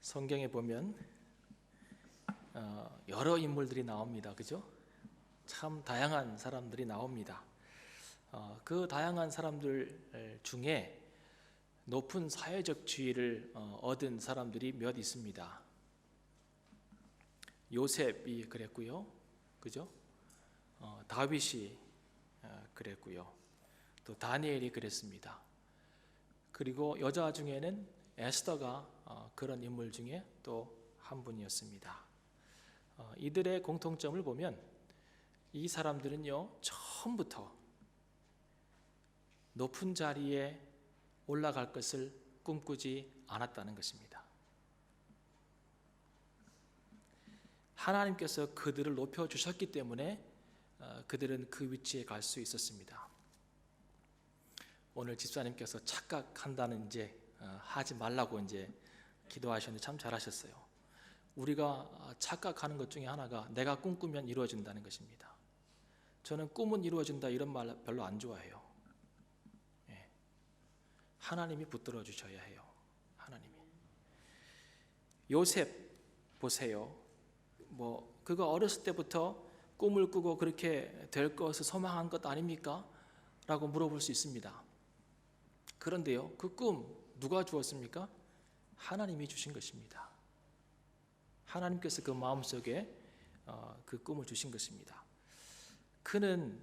성경에 보면 여러 인물들이 나옵니다. 그죠? 참 다양한 사람들이 나옵니다. 그 다양한 사람들 중에 높은 사회적 지위를 얻은 사람들이 몇 있습니다. 요셉이 그랬고요. 그죠? 다윗이 그랬고요. 또 다니엘이 그랬습니다. 그리고 여자 중에는 에스더가 그런 인물 중에 또 한 분이었습니다. 이들의 공통점을 보면 이 사람들은요, 처음부터 높은 자리에 올라갈 것을 꿈꾸지 않았다는 것입니다. 하나님께서 그들을 높여주셨기 때문에 그들은 그 위치에 갈 수 있었습니다. 오늘 집사님께서 착각한다는 하지 말라고 기도하셨는데 참 잘하셨어요. 우리가 착각하는 것 중에 하나가 내가 꿈꾸면 이루어진다는 것입니다. 저는 꿈은 이루어진다 이런 말 별로 안 좋아해요. 하나님이 붙들어 주셔야 해요. 하나님이. 요셉 보세요. 그가 어렸을 때부터 꿈을 꾸고 그렇게 될 것을 소망한 것 아닙니까? 라고 물어볼 수 있습니다. 그런데요, 그 꿈 누가 주었습니까? 하나님이 주신 것입니다. 하나님께서 그 마음속에 그 꿈을 주신 것입니다. 그는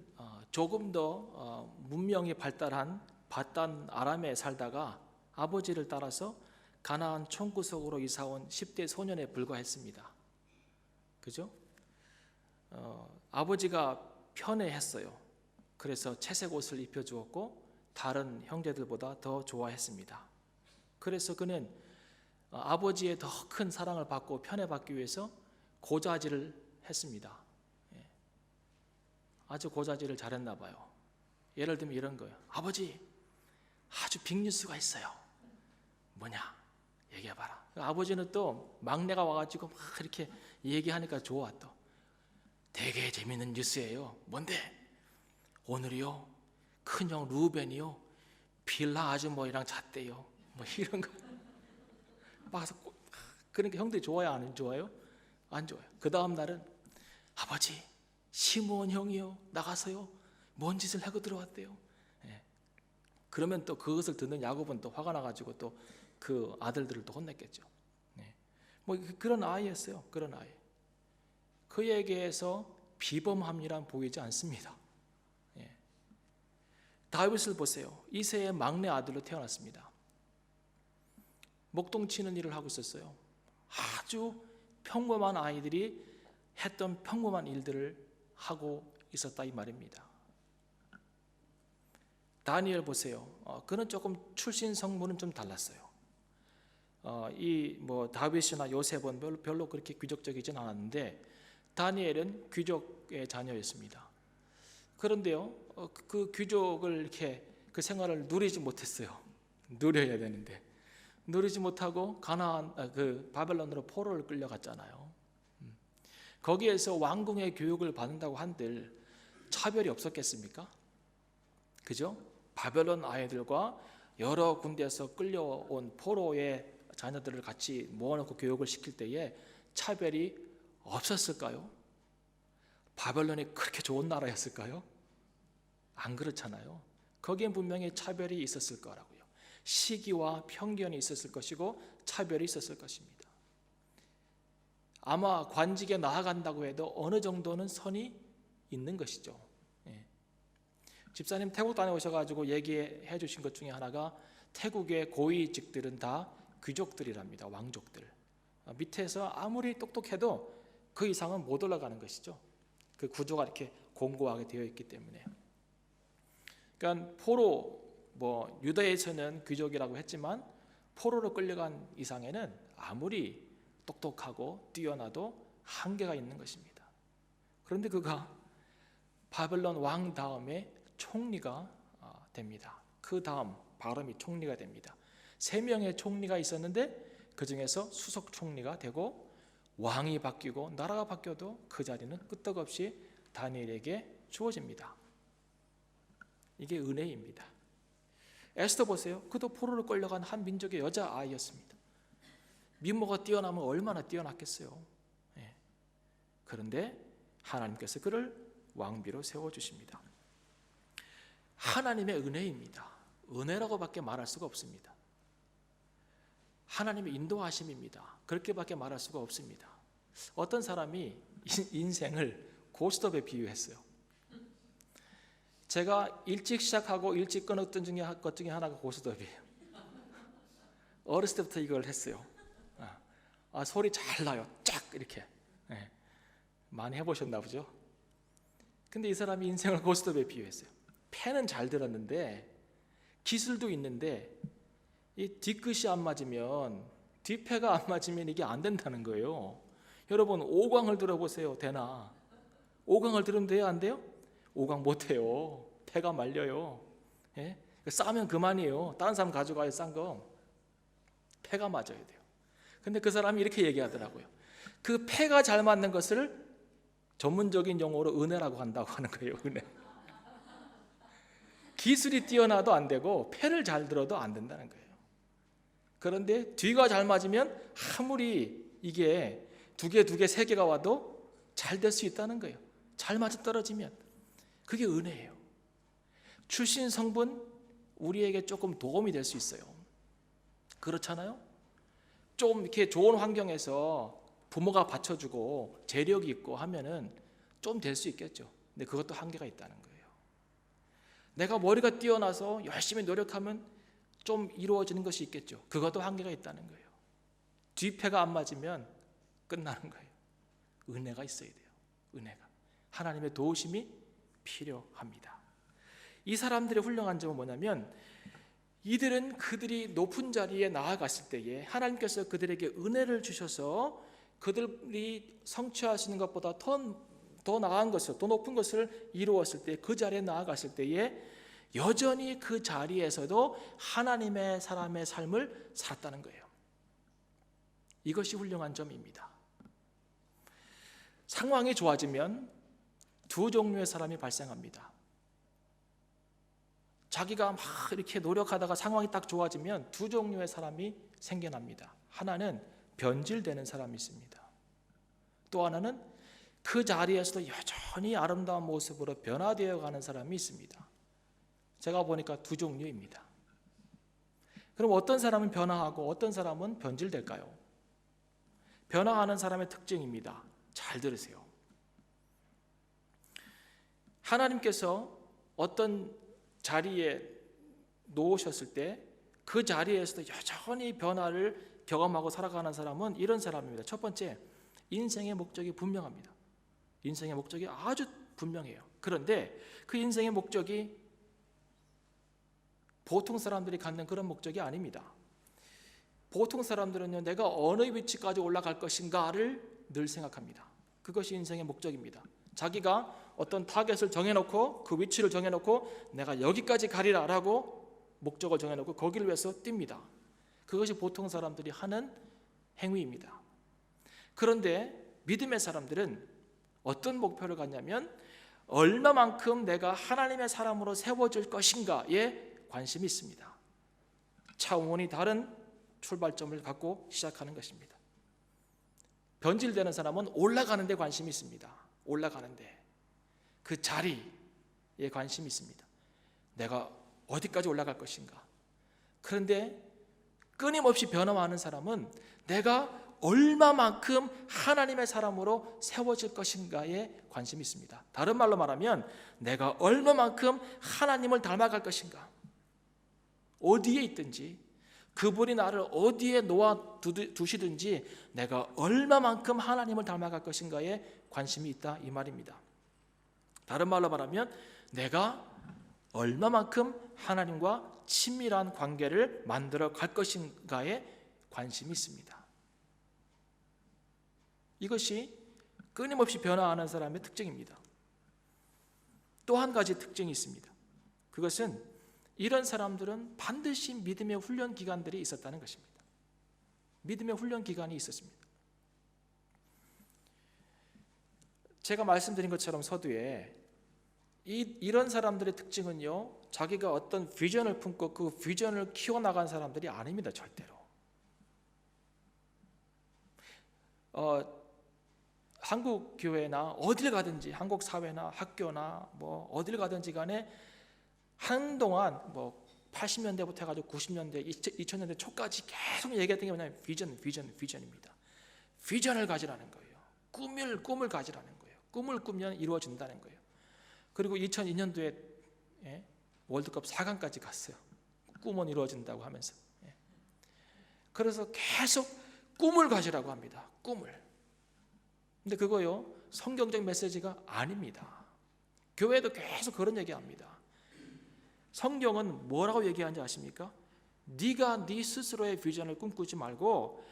조금 더 문명이 발달한 바단 아람에 살다가 아버지를 따라서 가나안 총구석으로 이사온 10대 소년에 불과했습니다. 그죠? 아버지가 편애했어요. 그래서 채색 옷을 입혀주었고 다른 형제들보다 더 좋아했습니다. 그래서 그는 아버지의 더 큰 사랑을 받고 편애받기 위해서 고자질을 했습니다. 아주 고자질을 잘했나 봐요. 예를 들면 이런 거예요. 아버지, 아주 빅뉴스가 있어요. 뭐냐? 얘기해봐라. 아버지는 또 막내가 와가지고 막 이렇게 얘기하니까 좋아. 또 되게 재밌는 뉴스예요. 뭔데? 오늘이요, 큰형 루벤이요, 빌라 아주머니랑 잤대요. 이런 거. 막서 그러니까 형들이 좋아요, 안 좋아요? 안 좋아요. 그 다음 날은 아버지, 시므온 형이요, 나가서요, 뭔 짓을 하고 들어왔대요. 그러면 또 그것을 듣는 야곱은 또 화가 나가지고 또 그 아들들을 또 혼냈겠죠. 그런 아이였어요. 그런 아이. 그에게서 비범함이란 보이지 않습니다. 다윗을 보세요. 이새의 막내 아들로 태어났습니다. 목동 치는 일을 하고 있었어요. 아주 평범한 아이들이 했던 평범한 일들을 하고 있었다 이 말입니다. 다니엘 보세요. 그는 조금 출신 성분은 좀 달랐어요. 다윗이나 요셉은 별로 그렇게 귀족적이진 않았는데 다니엘은 귀족의 자녀였습니다. 그런데요, 그 귀족을 이렇게 그 생활을 누리지 못했어요. 누려야 되는데 누리지 못하고 바벨론으로 포로를 끌려갔잖아요. 거기에서 왕궁의 교육을 받는다고 한들 차별이 없었겠습니까? 그죠? 바벨론 아이들과 여러 군데에서 끌려온 포로의 자녀들을 같이 모아놓고 교육을 시킬 때에 차별이 없었을까요? 바벨론이 그렇게 좋은 나라였을까요? 안 그렇잖아요. 거기엔 분명히 차별이 있었을 거라고요. 시기와 편견이 있었을 것이고 차별이 있었을 것입니다. 아마 관직에 나아간다고 해도 어느 정도는 선이 있는 것이죠. 집사님 태국 다녀오셔가지고 얘기해 주신 것 중에 하나가 태국의 고위직들은 다 귀족들이랍니다. 왕족들. 밑에서 아무리 똑똑해도 그 이상은 못 올라가는 것이죠. 그 구조가 이렇게 공고하게 되어 있기 때문에. 그러니까 유다에서는 귀족이라고 했지만 포로로 끌려간 이상에는 아무리 똑똑하고 뛰어나도 한계가 있는 것입니다. 그런데 그가 바벨론 왕 다음에 총리가 됩니다. 그 다음 바람이 총리가 됩니다. 3명의 총리가 있었는데 그 중에서 수석 총리가 되고 왕이 바뀌고 나라가 바뀌어도 그 자리는 끄떡없이 다니엘에게 주어집니다. 이게 은혜입니다. 에스더 보세요. 그도 포로로 끌려간 한 민족의 여자아이였습니다. 미모가 뛰어나면 얼마나 뛰어났겠어요. 예. 그런데 하나님께서 그를 왕비로 세워주십니다. 하나님의 은혜입니다. 은혜라고밖에 말할 수가 없습니다. 하나님의 인도하심입니다. 그렇게밖에 말할 수가 없습니다. 어떤 사람이 인생을 고스톱에 비유했어요. 제가 일찍 시작하고 일찍 끊었던 것 중에 하나가 고스톱이에요. 어렸을 때부터 이걸 했어요. 소리 잘 나요. 쫙 이렇게. 네. 많이 해보셨나 보죠. 근데 이 사람이 인생을 고스톱에 비유했어요. 패는 잘 들었는데 기술도 있는데 이 뒷끝이 안 맞으면, 뒷패가 안 맞으면 이게 안 된다는 거예요. 여러분, 오광을 들어보세요. 되나? 오광을 들으면 돼요? 안 돼요? 오광 못 해요. 패가 말려요. 예? 싸면 그만이에요. 다른 사람 가져가요. 싼 거. 패가 맞아야 돼요. 근데 그 사람이 이렇게 얘기하더라고요. 그 패가 잘 맞는 것을 전문적인 용어로 은혜라고 한다고 하는 거예요. 은혜. 기술이 뛰어나도 안 되고 패를 잘 들어도 안 된다는 거예요. 그런데 뒤가 잘 맞으면 아무리 이게 두 개, 세 개가 와도 잘 될 수 있다는 거예요. 잘 맞아 떨어지면. 그게 은혜예요. 출신 성분 우리에게 조금 도움이 될 수 있어요. 그렇잖아요? 좀 이렇게 좋은 환경에서 부모가 받쳐주고 재력이 있고 하면은 좀 될 수 있겠죠. 근데 그것도 한계가 있다는 거예요. 내가 머리가 뛰어나서 열심히 노력하면 좀 이루어지는 것이 있겠죠. 그것도 한계가 있다는 거예요. 뒷패가 안 맞으면 끝나는 거예요. 은혜가 있어야 돼요. 은혜가. 하나님의 도우심이 필요합니다. 이 사람들의 훌륭한 점은 뭐냐면, 이들은 그들이 높은 자리에 나아갔을 때에 하나님께서 그들에게 은혜를 주셔서 그들이 성취하시는 것보다 더 나은 것을, 더 높은 것을 이루었을 때, 그 자리에 나아갔을 때에 여전히 그 자리에서도 하나님의 사람의 삶을 살았다는 거예요. 이것이 훌륭한 점입니다. 상황이 좋아지면 두 종류의 사람이 발생합니다. 자기가 막 이렇게 노력하다가 상황이 딱 좋아지면 두 종류의 사람이 생겨납니다. 하나는 변질되는 사람이 있습니다. 또 하나는 그 자리에서도 여전히 아름다운 모습으로 변화되어 가는 사람이 있습니다. 제가 보니까 두 종류입니다. 그럼 어떤 사람은 변화하고 어떤 사람은 변질될까요? 변화하는 사람의 특징입니다. 잘 들으세요. 하나님께서 어떤 자리에 놓으셨을 때 그 자리에서도 여전히 변화를 경험하고 살아가는 사람은 이런 사람입니다. 첫 번째, 인생의 목적이 분명합니다. 인생의 목적이 아주 분명해요. 그런데 그 인생의 목적이 보통 사람들이 갖는 그런 목적이 아닙니다. 보통 사람들은요, 내가 어느 위치까지 올라갈 것인가를 늘 생각합니다. 그것이 인생의 목적입니다. 자기가 어떤 타겟을 정해놓고 그 위치를 정해놓고 내가 여기까지 가리라 라고 목적을 정해놓고 거기를 위해서 뜁니다. 그것이 보통 사람들이 하는 행위입니다. 그런데 믿음의 사람들은 어떤 목표를 갖냐면, 얼마만큼 내가 하나님의 사람으로 세워질 것인가에 관심이 있습니다. 차원이 다른 출발점을 갖고 시작하는 것입니다. 변질되는 사람은 올라가는 데 관심이 있습니다. 올라가는데 그 자리에 관심이 있습니다. 내가 어디까지 올라갈 것인가. 그런데 끊임없이 변화하는 사람은 내가 얼마만큼 하나님의 사람으로 세워질 것인가에 관심이 있습니다. 다른 말로 말하면 내가 얼마만큼 하나님을 닮아갈 것인가. 어디에 있든지, 그분이 나를 어디에 놓아 두시든지 내가 얼마만큼 하나님을 닮아갈 것인가에 관심이 있다, 이 말입니다. 다른 말로 말하면 내가 얼마만큼 하나님과 친밀한 관계를 만들어 갈 것인가에 관심이 있습니다. 이것이 끊임없이 변화하는 사람의 특징입니다. 또 한 가지 특징이 있습니다. 그것은 이런 사람들은 반드시 믿음의 훈련 기간들이 있었다는 것입니다. 믿음의 훈련 기간이 있었습니다. 제가 말씀드린 것처럼 서두에 이런 사람들의 특징은요, 자기가 어떤 비전을 품고 그 비전을 키워나간 사람들이 아닙니다. 절대로. 한국 교회나 어딜 가든지 한국 사회나 학교나 뭐 어딜 가든지 간에 한동안 뭐 80년대부터 해가지고 90년대, 2000년대 초까지 계속 얘기했던 게 뭐냐면 비전입니다. 비전을 가지라는 거예요. 꿈을 가지라는 거예요. 꿈을 꾸면 이루어진다는 거예요. 그리고 2002년도에 월드컵 4강까지 갔어요. 꿈은 이루어진다고 하면서. 그래서 계속 꿈을 가지라고 합니다. 꿈을. 근데 그거요, 성경적 메시지가 아닙니다. 교회도 계속 그런 얘기합니다. 성경은 뭐라고 얘기하는지 아십니까? 네가 네 스스로의 비전을 꿈꾸지 말고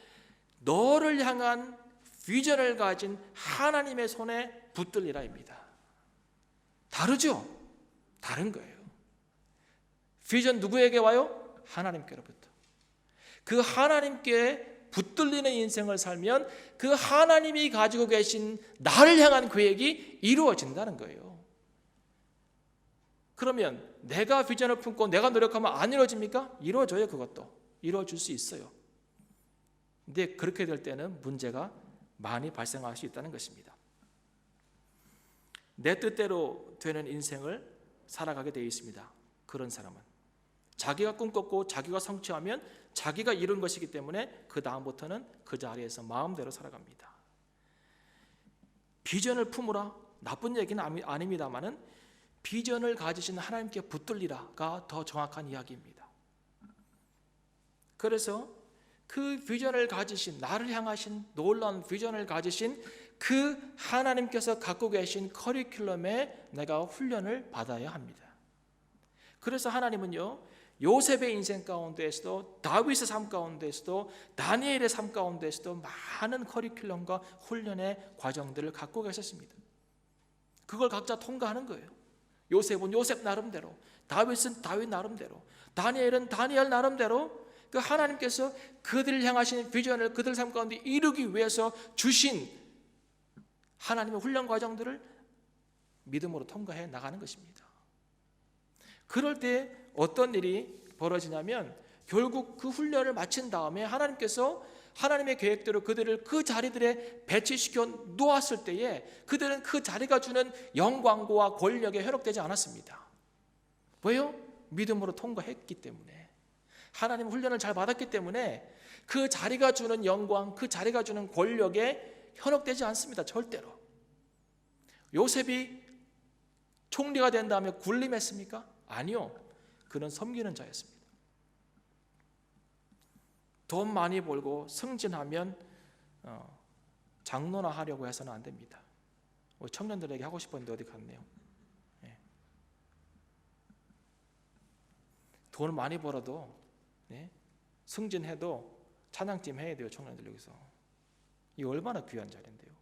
너를 향한 비전을 가진 하나님의 손에 붙들리라입니다. 다르죠? 다른 거예요. 비전 누구에게 와요? 하나님께로부터. 그 하나님께 붙들리는 인생을 살면 그 하나님이 가지고 계신 나를 향한 계획이 이루어진다는 거예요. 그러면 내가 비전을 품고 내가 노력하면 안 이루어집니까? 이루어져요. 그것도 이루어질 수 있어요. 근데 그렇게 될 때는 문제가 많이 발생할 수 있다는 것입니다. 내 뜻대로 되는 인생을 살아가게 되어 있습니다. 그런 사람은 자기가 꿈꿨고 자기가 성취하면 자기가 이룬 것이기 때문에 그 다음부터는 그 자리에서 마음대로 살아갑니다. 비전을 품으라, 나쁜 얘기는 아닙니다만은 비전을 가지신 하나님께 붙들리라가 더 정확한 이야기입니다. 그래서 그 비전을 가지신, 나를 향하신 놀라운 비전을 가지신 그 하나님께서 갖고 계신 커리큘럼에 내가 훈련을 받아야 합니다. 그래서 하나님은요, 요셉의 인생 가운데에서도, 다윗의 삶 가운데에서도, 다니엘의 삶 가운데에서도 많은 커리큘럼과 훈련의 과정들을 갖고 계셨습니다. 그걸 각자 통과하는 거예요. 요셉은 요셉 나름대로, 다윗은 다윗 나름대로, 다니엘은 다니엘 나름대로 그 하나님께서 그들을 향하신 비전을 그들 삶 가운데 이루기 위해서 주신 하나님의 훈련 과정들을 믿음으로 통과해 나가는 것입니다. 그럴 때 어떤 일이 벌어지냐면 결국 그 훈련을 마친 다음에 하나님께서 하나님의 계획대로 그들을 그 자리들에 배치시켜 놓았을 때에 그들은 그 자리가 주는 영광과 권력에 현혹되지 않았습니다. 왜요? 믿음으로 통과했기 때문에, 하나님 훈련을 잘 받았기 때문에 그 자리가 주는 영광, 그 자리가 주는 권력에 현혹되지 않습니다. 절대로. 요셉이 총리가 된 다음에 군림했습니까? 아니요. 그는 섬기는 자였습니다. 돈 많이 벌고 승진하면 장로나 하려고 해서는 안 됩니다. 청년들에게 하고 싶었는데 어디 갔네요. 돈을 많이 벌어도 승진해도 찬양팀 해야 돼요. 청년들 여기서. 이 얼마나 귀한 자리인데요.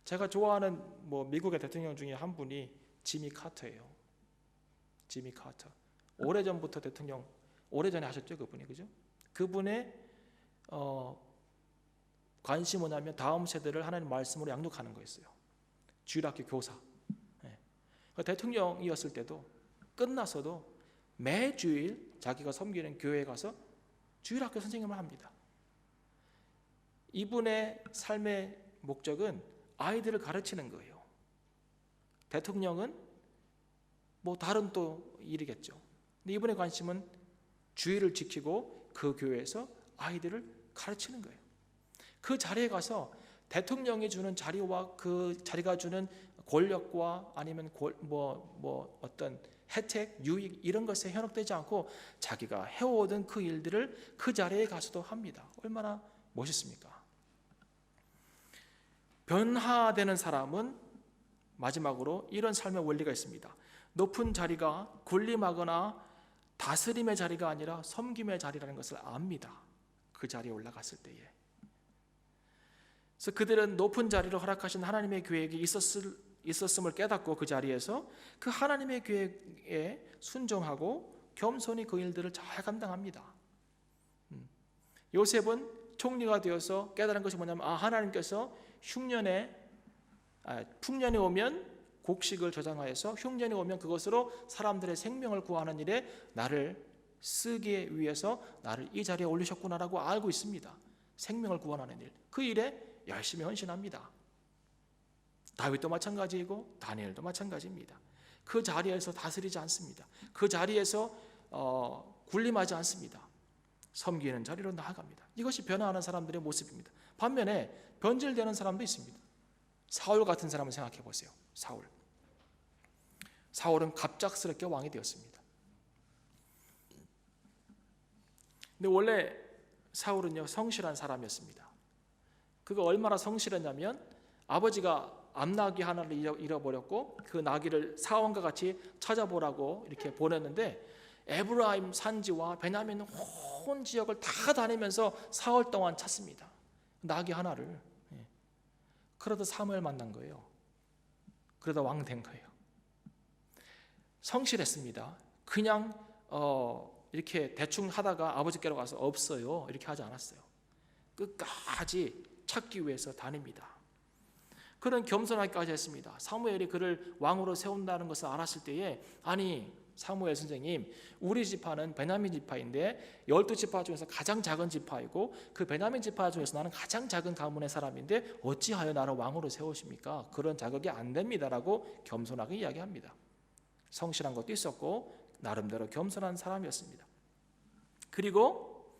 제가 좋아하는 미국의 대통령 중에 한 분이 지미 카터예요. 지미 카터. 오래전부터 대통령, 오래전에 하셨죠, 그분이. 그죠? 그분의 관심이 뭐냐면 다음 세대를 하나님 말씀으로 양육하는 거였어요. 주일학교 교사. 대통령이었을 때도 끝나서도 매주일 자기가 섬기는 교회에 가서 주일학교 선생님을 합니다. 이분의 삶의 목적은 아이들을 가르치는 거예요. 대통령은 다른 또 일이겠죠. 근데 이분의 관심은 주의를 지키고 그 교회에서 아이들을 가르치는 거예요. 그 자리에 가서 대통령이 주는 자리와 그 자리가 주는 권력과 아니면 어떤 혜택, 유익 이런 것에 현혹되지 않고 자기가 해오던 그 일들을 그 자리에 가서도 합니다. 얼마나 멋있습니까? 변화되는 사람은 마지막으로 이런 삶의 원리가 있습니다. 높은 자리가 군림하거나 다스림의 자리가 아니라 섬김의 자리라는 것을 압니다. 그 자리에 올라갔을 때에. 그래서 그들은 높은 자리를 허락하신 하나님의 계획이 있었음을 깨닫고 그 자리에서 그 하나님의 계획에 순종하고 겸손히 그 일들을 잘 감당합니다. 요셉은 총리가 되어서 깨달은 것이 뭐냐면 하나님께서 풍년이 오면 곡식을 저장하여서 흉년이 오면 그것으로 사람들의 생명을 구하는 일에 나를 쓰기 위해서 나를 이 자리에 올리셨구나라고 알고 있습니다. 생명을 구원하는 일, 그 일에 열심히 헌신합니다. 다윗도 마찬가지이고 다니엘도 마찬가지입니다. 그 자리에서 다스리지 않습니다. 그 자리에서 군림하지 않습니다. 섬기는 자리로 나아갑니다. 이것이 변화하는 사람들의 모습입니다. 반면에 변질되는 사람도 있습니다. 사울 같은 사람을 생각해 보세요. 사울은 갑작스럽게 왕이 되었습니다. 근데 원래 사울은요, 성실한 사람이었습니다. 그가 얼마나 성실했냐면 아버지가 암나귀 하나를 잃어버렸고 그 나귀를 사원과 같이 찾아보라고 이렇게 보냈는데 에브라임 산지와 베냐민 온 지역을 다 다니면서 사흘 동안 찾습니다. 나귀 하나를. 그러다 사무엘 만난 거예요. 그러다 왕 된 거예요. 성실했습니다. 그냥 이렇게 대충 하다가 아버지께로 가서 없어요 이렇게 하지 않았어요. 끝까지 찾기 위해서 다닙니다. 그런 겸손하기까지 했습니다. 사무엘이 그를 왕으로 세운다는 것을 알았을 때에 아니 사무엘 선생님, 우리 지파는 베냐민 지파인데 12지파 중에서 가장 작은 지파이고 그 베냐민 지파 중에서 나는 가장 작은 가문의 사람인데 어찌하여 나를 왕으로 세우십니까? 그런 자격이 안 됩니다라고 겸손하게 이야기합니다. 성실한 것도 있었고 나름대로 겸손한 사람이었습니다. 그리고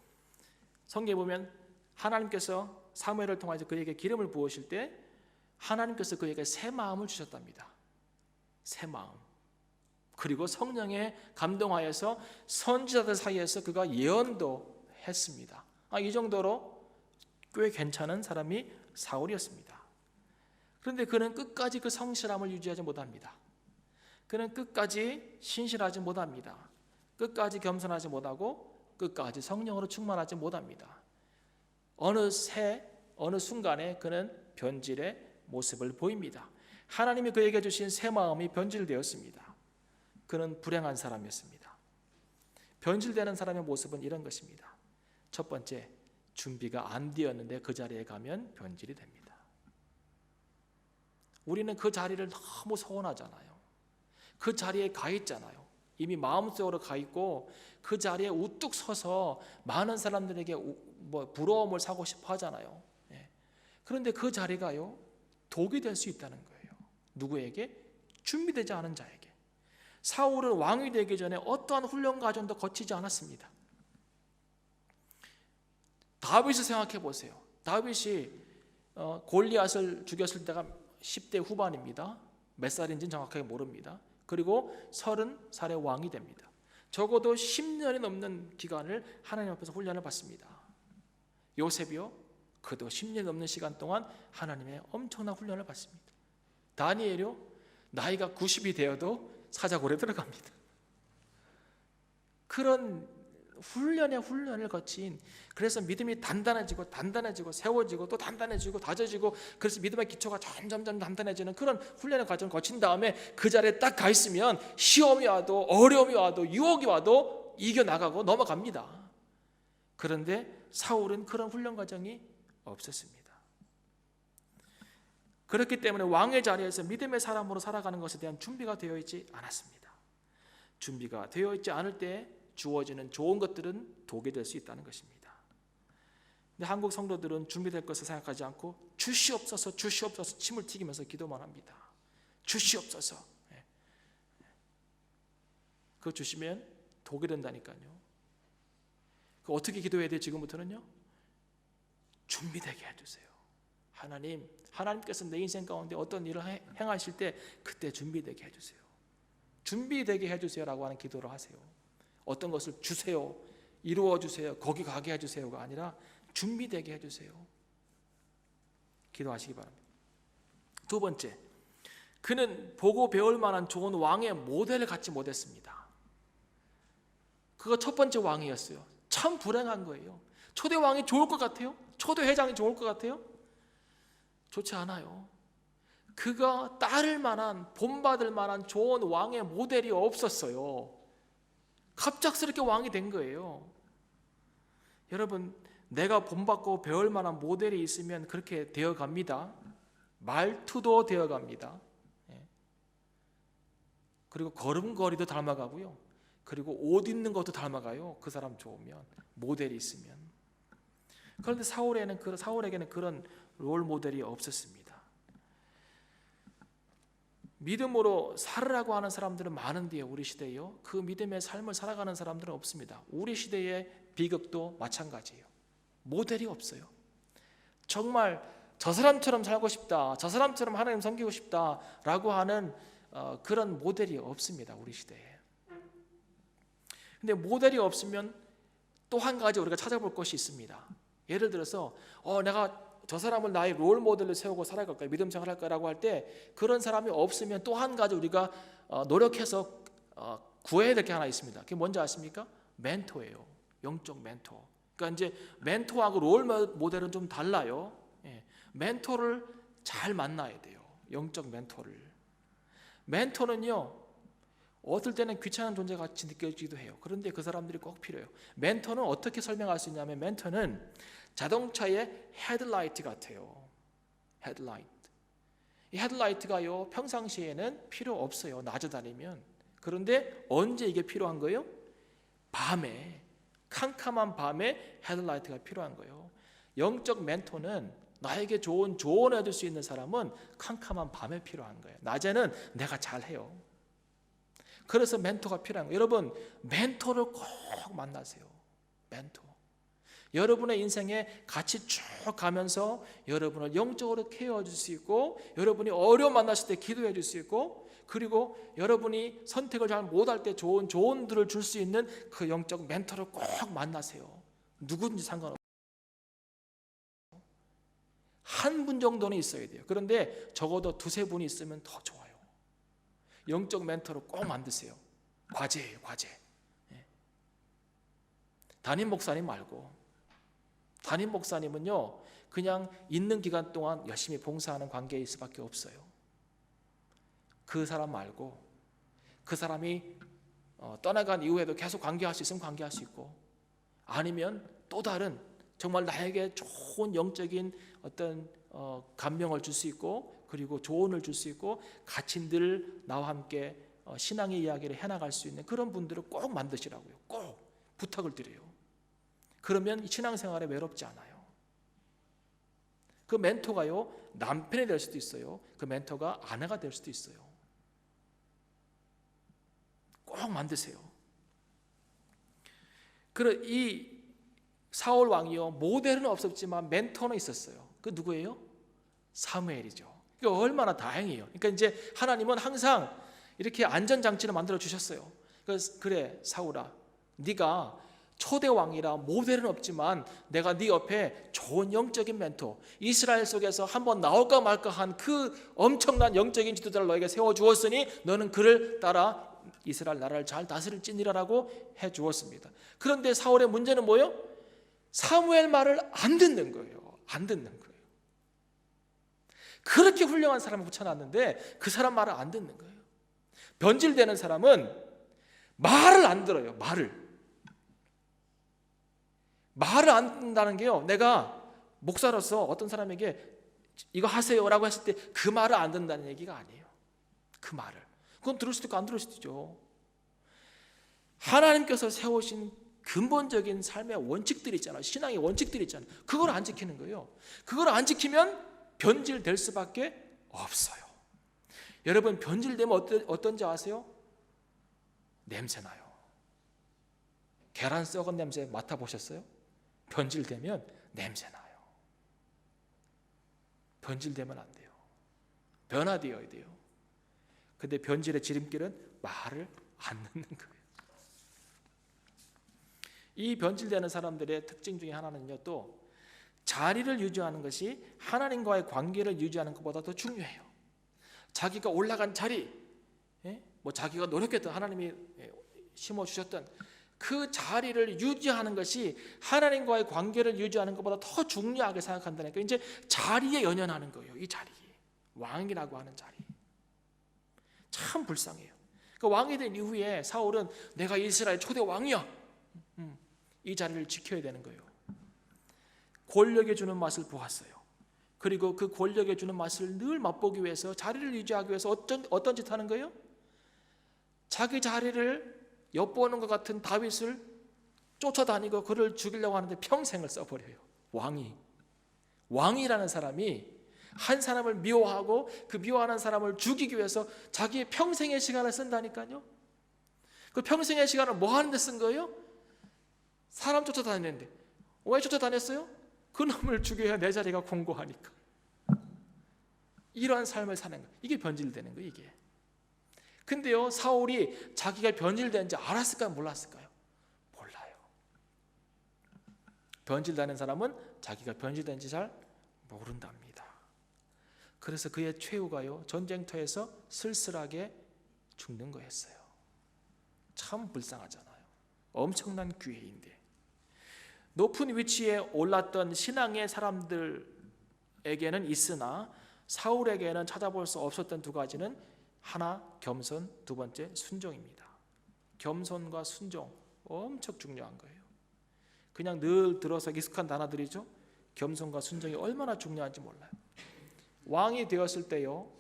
성경에 보면 하나님께서 사무엘을 통해서 그에게 기름을 부으실 때 하나님께서 그에게 새 마음을 주셨답니다. 새 마음. 그리고 성령에 감동하여서 선지자들 사이에서 그가 예언도 했습니다. 이 정도로 꽤 괜찮은 사람이 사울이었습니다. 그런데 그는 끝까지 그 성실함을 유지하지 못합니다. 그는 끝까지 신실하지 못합니다. 끝까지 겸손하지 못하고 끝까지 성령으로 충만하지 못합니다. 어느 순간에 그는 변질의 모습을 보입니다. 하나님이 그에게 주신 새 마음이 변질되었습니다. 그는 불행한 사람이었습니다. 변질되는 사람의 모습은 이런 것입니다. 첫 번째, 준비가 안 되었는데 그 자리에 가면 변질이 됩니다. 우리는 그 자리를 너무 소원하잖아요. 그 자리에 가 있잖아요. 이미 마음속으로 가 있고 그 자리에 우뚝 서서 많은 사람들에게 부러움을 사고 싶어 하잖아요. 그런데 그 자리가요, 독이 될 수 있다는 거예요. 누구에게? 준비되지 않은 자에게. 사울은 왕이 되기 전에 어떠한 훈련 과정도 거치지 않았습니다. 다윗을 생각해 보세요. 다윗이 골리앗을 죽였을 때가 10대 후반입니다. 몇 살인지는 정확하게 모릅니다. 그리고 30살의 왕이 됩니다. 적어도 10년이 넘는 기간을 하나님 앞에서 훈련을 받습니다. 요셉이요, 그도 10년이 넘는 시간 동안 하나님의 엄청난 훈련을 받습니다. 다니엘이요, 나이가 90이 되어도 사자굴에 들어갑니다. 그런 훈련을 거친, 그래서 믿음이 단단해지고 세워지고 또 단단해지고 다져지고, 그래서 믿음의 기초가 점점 단단해지는 그런 훈련의 과정을 거친 다음에 그 자리에 딱 가 있으면 시험이 와도 어려움이 와도 유혹이 와도 이겨나가고 넘어갑니다. 그런데 사울은 그런 훈련 과정이 없었습니다. 그렇기 때문에 왕의 자리에서 믿음의 사람으로 살아가는 것에 대한 준비가 되어 있지 않았습니다. 준비가 되어 있지 않을 때 주어지는 좋은 것들은 독이 될 수 있다는 것입니다. 근데 한국 성도들은 준비될 것을 생각하지 않고 주시옵소서 침을 튀기면서 기도만 합니다. 주시옵소서. 그거 주시면 독이 된다니까요. 그 어떻게 기도해야 돼요? 지금부터는요, 준비되게 해주세요. 하나님께서 내 인생 가운데 어떤 일을 행하실 때 그때 준비되게 해주세요. 준비되게 해주세요라고 하는 기도를 하세요. 어떤 것을 주세요, 이루어주세요, 거기 가게 해주세요가 아니라 준비되게 해주세요. 기도하시기 바랍니다. 두 번째, 그는 보고 배울 만한 좋은 왕의 모델을 갖지 못했습니다. 그거 첫 번째 왕이었어요. 참 불행한 거예요. 초대 왕이 좋을 것 같아요? 초대 회장이 좋을 것 같아요? 좋지 않아요. 그가 따를 만한, 본받을 만한 좋은 왕의 모델이 없었어요. 갑작스럽게 왕이 된 거예요. 여러분, 내가 본받고 배울 만한 모델이 있으면 그렇게 되어갑니다. 말투도 되어갑니다. 그리고 걸음걸이도 닮아가고요. 그리고 옷 입는 것도 닮아가요. 그 사람 좋으면, 모델이 있으면. 그런데 사울에게는 그런 롤 모델이 없었습니다. 믿음으로 살으라고 하는 사람들은 많은데요, 우리 시대에요. 그 믿음의 삶을 살아가는 사람들은 없습니다. 우리 시대의 비극도 마찬가지예요. 모델이 없어요. 정말 저 사람처럼 살고 싶다, 저 사람처럼 하나님 섬기고 싶다라고 하는 그런 모델이 없습니다, 우리 시대에. 근데 모델이 없으면 또 한 가지 우리가 찾아볼 것이 있습니다. 예를 들어서 내가 저 사람을 나의 롤 모델로 세우고 살아갈 거야, 믿음 생활할 거라고 할 때 그런 사람이 없으면 또 한 가지 우리가 노력해서 구해야 될 게 하나 있습니다. 그게 뭔지 아십니까? 멘토예요. 영적 멘토. 그러니까 이제 멘토하고 롤 모델은 좀 달라요. 멘토를 잘 만나야 돼요. 영적 멘토를. 멘토는요, 어떨 때는 귀찮은 존재 같이 느껴지기도 해요. 그런데 그 사람들이 꼭 필요해요. 멘토는 어떻게 설명할 수 있냐면, 멘토는 자동차의 헤드라이트 같아요. 헤드라이트. 이 헤드라이트가요, 평상시에는 필요 없어요, 낮에 다니면. 그런데 언제 이게 필요한 거예요? 밤에, 캄캄한 밤에 헤드라이트가 필요한 거예요. 영적 멘토는 나에게 좋은 조언을 해줄 수 있는 사람은 캄캄한 밤에 필요한 거예요. 낮에는 내가 잘해요. 그래서 멘토가 필요한 거예요. 여러분, 멘토를 꼭 만나세요. 멘토. 여러분의 인생에 같이 쭉 가면서 여러분을 영적으로 케어해 줄 수 있고, 여러분이 어려움 만났을 때 기도해 줄 수 있고, 그리고 여러분이 선택을 잘 못할 때 좋은 조언들을 줄 수 있는 그 영적 멘토를 꼭 만나세요. 누구든지 상관없어요. 한 분 정도는 있어야 돼요. 그런데 적어도 두세 분이 있으면 더 좋아요. 영적 멘토를 꼭 만드세요. 과제예요, 과제. 담임 목사님 말고, 담임 목사님은요, 그냥 있는 기간 동안 열심히 봉사하는 관계일 수밖에 없어요. 그 사람 말고, 그 사람이 떠나간 이후에도 계속 관계할 수 있으면 관계할 수 있고, 아니면 또 다른 정말 나에게 좋은 영적인 어떤 감명을 줄 수 있고, 그리고 조언을 줄 수 있고, 같이 늘 나와 함께 신앙의 이야기를 해나갈 수 있는 그런 분들을 꼭 만드시라고요. 꼭 부탁을 드려요. 그러면 신앙생활에 외롭지 않아요. 그 멘토가요, 남편이 될 수도 있어요. 그 멘토가 아내가 될 수도 있어요. 꼭 만드세요. 그래, 이 사울 왕이요, 모델은 없었지만 멘토는 있었어요. 그 누구예요? 사무엘이죠. 그러니까 얼마나 다행이에요. 그러니까 이제 하나님은 항상 이렇게 안전장치를 만들어 주셨어요. 그래서 그래, 사울아, 네가 초대 왕이라 모델은 없지만 내가 네 옆에 좋은 영적인 멘토, 이스라엘 속에서 한번 나올까 말까 한 그 엄청난 영적인 지도자를 너에게 세워주었으니 너는 그를 따라 이스라엘 나라를 잘 다스릴지니라라고 해주었습니다. 그런데 사울의 문제는 뭐예요? 사무엘 말을 안 듣는 거예요. 안 듣는 거예요. 그렇게 훌륭한 사람을 붙여놨는데 그 사람 말을 안 듣는 거예요. 변질되는 사람은 말을 안 들어요. 말을 안 듣는다는 게요, 내가 목사로서 어떤 사람에게 이거 하세요라고 했을 때 그 말을 안 듣는다는 얘기가 아니에요. 그 말을, 그건 들을 수도 있고 안 들을 수도 있죠. 하나님께서 세우신 근본적인 삶의 원칙들이 있잖아요. 신앙의 원칙들이 있잖아요. 그걸 안 지키는 거예요. 그걸 안 지키면 변질될 수밖에 없어요. 여러분, 변질되면 어떤지 아세요? 냄새나요. 계란 썩은 냄새 맡아보셨어요? 변질되면 냄새나요. 변질되면 안 돼요. 변화되어야 돼요. 근데 변질의 지름길은 말을 안 듣는 거예요. 이 변질되는 사람들의 특징 중에 하나는요, 또 자리를 유지하는 것이 하나님과의 관계를 유지하는 것보다 더 중요해요. 자기가 올라간 자리, 뭐 자기가 노력했던, 하나님이 심어주셨던 그 자리를 유지하는 것이 하나님과의 관계를 유지하는 것보다 더 중요하게 생각한다니까. 이제 자리에 연연하는 거예요. 이 자리, 왕이라고 하는 자리. 참 불쌍해요. 그 왕이 된 이후에 사울은 내가 이스라엘 초대 왕이야, 이 자리를 지켜야 되는 거예요. 권력에 주는 맛을 보았어요. 그리고 그 권력에 주는 맛을 늘 맛보기 위해서, 자리를 유지하기 위해서 어떤 짓 하는 거예요? 자기 자리를 엿보는 것 같은 다윗을 쫓아다니고 그를 죽이려고 하는데 평생을 써버려요. 왕이라는 사람이 한 사람을 미워하고 그 미워하는 사람을 죽이기 위해서 자기의 평생의 시간을 쓴다니까요. 그 평생의 시간을 뭐 하는 데 쓴 거예요? 사람 쫓아다녔는데. 왜 쫓아다녔어요? 그놈을 죽여야 내 자리가 공고하니까. 이러한 삶을 사는 거예요. 이게 변질되는 거예요, 이게. 근데요, 사울이 자기가 변질되는지 알았을까요? 몰랐을까요? 몰라요. 변질되는 사람은 자기가 변질된지 잘 모른답니다. 그래서 그의 최후가요, 전쟁터에서 쓸쓸하게 죽는 거였어요. 참 불쌍하잖아요. 엄청난 기회인데. 높은 위치에 올랐던 신앙의 사람들에게는 있으나 사울에게는 찾아볼 수 없었던 두 가지는 하나, 겸손, 두 번째, 순종입니다. 겸손과 순종 엄청 중요한 거예요. 그냥 늘 들어서 익숙한 단어들이죠. 겸손과 순종이 얼마나 중요한지 몰라요. 왕이 되었을 때요,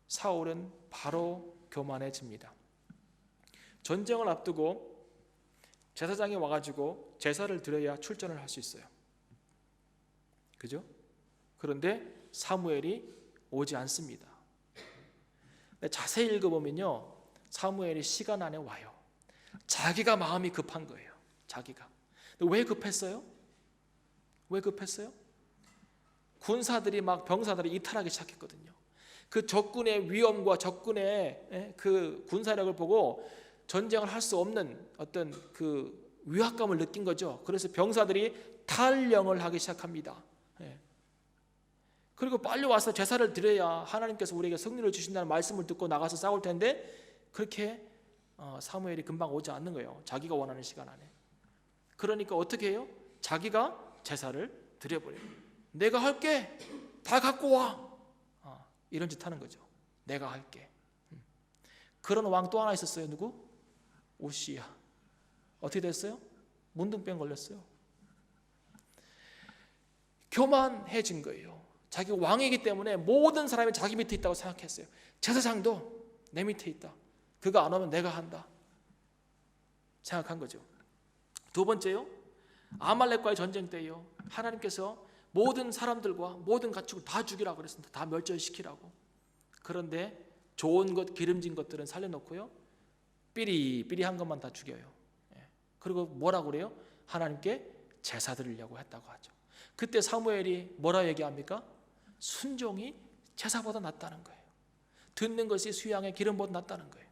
사울은 바로 교만해집니다. 전쟁을 앞두고 제사장이 와가지고 제사를 드려야 출전을 할 수 있어요. 그죠? 그런데 사무엘이 오지 않습니다. 자세히 읽어보면요, 사무엘이 시간 안에 와요. 자기가 마음이 급한 거예요. 자기가. 왜 급했어요? 왜 급했어요? 군사들이 막 병사들이 이탈하기 시작했거든요. 그 적군의 위험과 적군의 그 군사력을 보고 전쟁을 할 수 없는 어떤 그 위압감을 느낀 거죠. 그래서 병사들이 탈영을 하기 시작합니다. 그리고 빨리 와서 제사를 드려야 하나님께서 우리에게 승리를 주신다는 말씀을 듣고 나가서 싸울 텐데 그렇게 사무엘이 금방 오지 않는 거예요. 자기가 원하는 시간 안에. 그러니까 어떻게 해요? 자기가 제사를 드려버려요. 내가 할게. 다 갖고 와. 이런 짓 하는 거죠. 내가 할게. 그런 왕 또 하나 있었어요. 누구? 우시야. 어떻게 됐어요? 문둥병 걸렸어요. 교만해진 거예요. 자기 왕이기 때문에 모든 사람이 자기 밑에 있다고 생각했어요. 제사장도 내 밑에 있다. 그가 안 오면 내가 한다. 생각한 거죠. 두 번째요, 아말렉과의 전쟁 때요, 하나님께서 모든 사람들과 모든 가축을 다 죽이라고 그랬습니다. 다 멸절시키라고. 그런데 좋은 것, 기름진 것들은 살려놓고요, 삐리삐리한 것만 다 죽여요. 그리고 뭐라고 그래요? 하나님께 제사 드리려고 했다고 하죠. 그때 사무엘이 뭐라 얘기합니까? 순종이 제사보다 낫다는 거예요. 듣는 것이 수양의 기름보다 낫다는 거예요.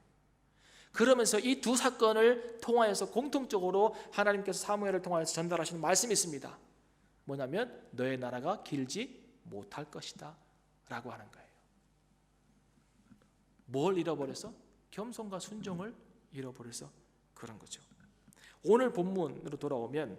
그러면서 이 두 사건을 통하여서 공통적으로 하나님께서 사무엘을 통하여서 전달하시는 말씀이 있습니다. 뭐냐면 너의 나라가 길지 못할 것이다 라고 하는 거예요. 뭘 잃어버려서? 겸손과 순종을 잃어버려서 그런 거죠. 오늘 본문으로 돌아오면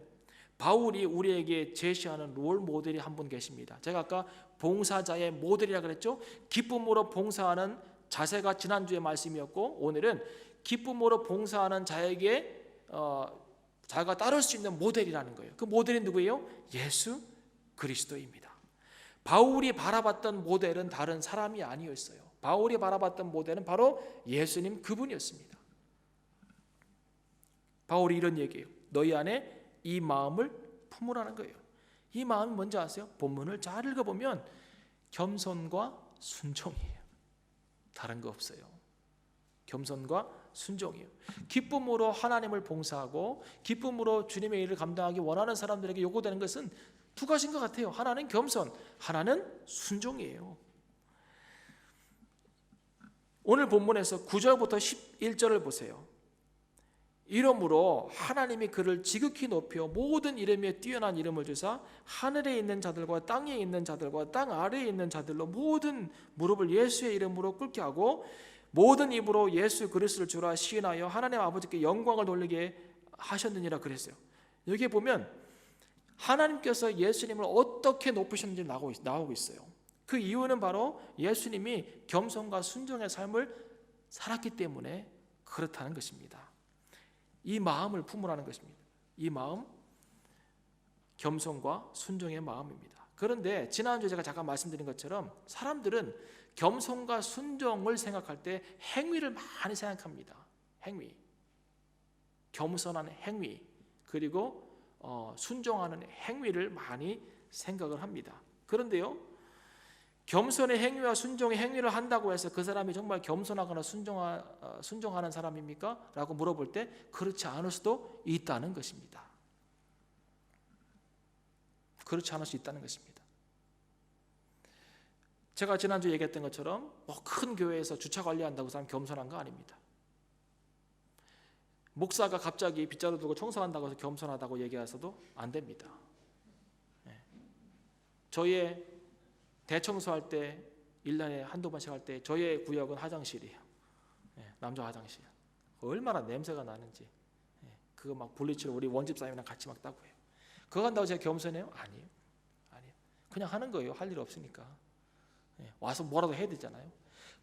바울이 우리에게 제시하는 롤 모델이 한 분 계십니다. 제가 아까 봉사자의 모델이라고 그랬죠. 기쁨으로 봉사하는 자세가 지난주의 말씀이었고, 오늘은 기쁨으로 봉사하는 자에게 자가 따를 수 있는 모델이라는 거예요. 그 모델이 누구예요? 예수 그리스도입니다. 바울이 바라봤던 모델은 다른 사람이 아니었어요. 바울이 바라봤던 모델은 바로 예수님 그분이었습니다. 바울이 이런 얘기예요. 너희 안에 이 마음을 품으라는 거예요. 이 마음이 뭔지 아세요? 본문을 잘 읽어보면 겸손과 순종이에요. 다른 거 없어요. 겸손과 순종이에요. 기쁨으로 하나님을 봉사하고 기쁨으로 주님의 일을 감당하기 원하는 사람들에게 요구되는 것은 두 가지인 것 같아요. 하나는 겸손, 하나는 순종이에요. 오늘 본문에서 9절부터 11절을 보세요. 이러므로 하나님이 그를 지극히 높여 모든 이름에 뛰어난 이름을 주사 하늘에 있는 자들과 땅에 있는 자들과 땅 아래에 있는 자들로 모든 무릎을 예수의 이름으로 꿇게 하고 모든 입으로 예수 그리스도를 주라 시인하여 하나님 아버지께 영광을 돌리게 하셨느니라 그랬어요. 여기에 보면 하나님께서 예수님을 어떻게 높으셨는지 나오고 있어요. 그 이유는 바로 예수님이 겸손과 순종의 삶을 살았기 때문에 그렇다는 것입니다. 이 마음을 품으라는 것입니다. 이 마음, 겸손과 순종의 마음입니다. 그런데 지난주에 제가 잠깐 말씀드린 것처럼 사람들은 겸손과 순종을 생각할 때 행위를 많이 생각합니다. 행위, 겸손한 행위, 그리고 순종하는 행위를 많이 생각을 합니다. 그런데요, 겸손의 행위와 순종의 행위를 한다고 해서 그 사람이 정말 겸손하거나 순종하는 사람입니까? 라고 물어볼 때 그렇지 않을 수도 있다는 것입니다. 그렇지 않을 수 있다는 것입니다. 제가 지난주에 얘기했던 것처럼 큰 교회에서 주차 관리한다고 그 사람 겸손한 거 아닙니다. 목사가 갑자기 빗자루 들고 청소한다고 해서 겸손하다고 얘기해서도 안 됩니다. 저의 대청소할 때 1년에 한두 번씩 할 때 저의 구역은 화장실이에요. 남자 화장실. 얼마나 냄새가 나는지. 그거 막 분리치로 우리 원집사님이랑 같이 막 따고 해요. 그거 한다고 제가 겸손해요? 아니에요. 그냥 하는 거예요. 할 일 없으니까. 와서 뭐라도 해야 되잖아요.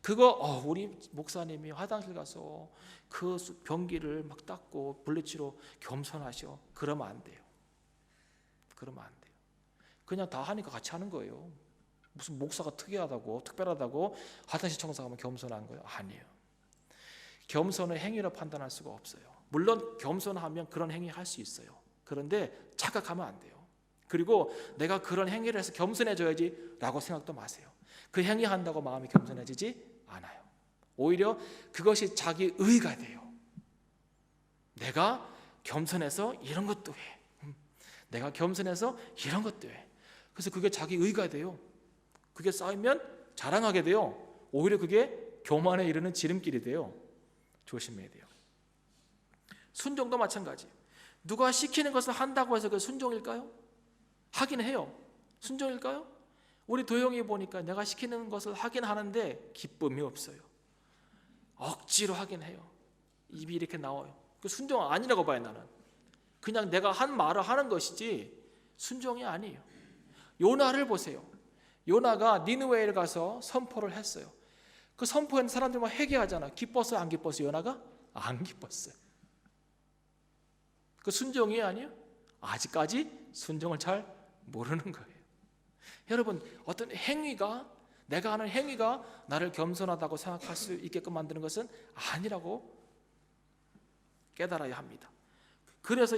그거 우리 목사님이 화장실 가서 그 변기를 막 닦고 분리치로 겸손하셔. 그러면 안 돼요. 그러면 안 돼요. 그냥 다 하니까 같이 하는 거예요. 무슨 목사가 특별하다고 화장실 청소하면 겸손한 거예요? 아니에요. 겸손을 행위로 판단할 수가 없어요. 물론 겸손하면 그런 행위 할 수 있어요. 그런데 착각하면 안 돼요. 그리고 내가 그런 행위를 해서 겸손해져야지 라고 생각도 마세요. 그 행위 한다고 마음이 겸손해지지 않아요. 오히려 그것이 자기 의가 돼요. 내가 겸손해서 이런 것도 해. 내가 겸손해서 이런 것도 해. 그래서 그게 자기 의가 돼요. 그게 쌓이면 자랑하게 돼요. 오히려 그게 교만에 이르는 지름길이 돼요. 조심해야 돼요. 순종도 마찬가지. 누가 시키는 것을 한다고 해서 그 순종일까요? 하긴 해요. 순종일까요? 우리 도영이 보니까 내가 시키는 것을 하긴 하는데 기쁨이 없어요. 억지로 하긴 해요. 입이 이렇게 나와요. 그 순종 아니라고 봐요. 나는 그냥 내가 한 말을 하는 것이지 순종이 아니에요. 요나를 보세요. 요나가 니느웨를 가서 선포를 했어요. 그 선포한 사람들 막 회개하잖아. 기뻤어요? 안 기뻤어요? 요나가? 안 기뻤어요. 그 순종이 아니에요? 아직까지 순종을 잘 모르는 거예요. 여러분, 어떤 행위가, 내가 하는 행위가 나를 겸손하다고 생각할 수 있게끔 만드는 것은 아니라고 깨달아야 합니다. 그래서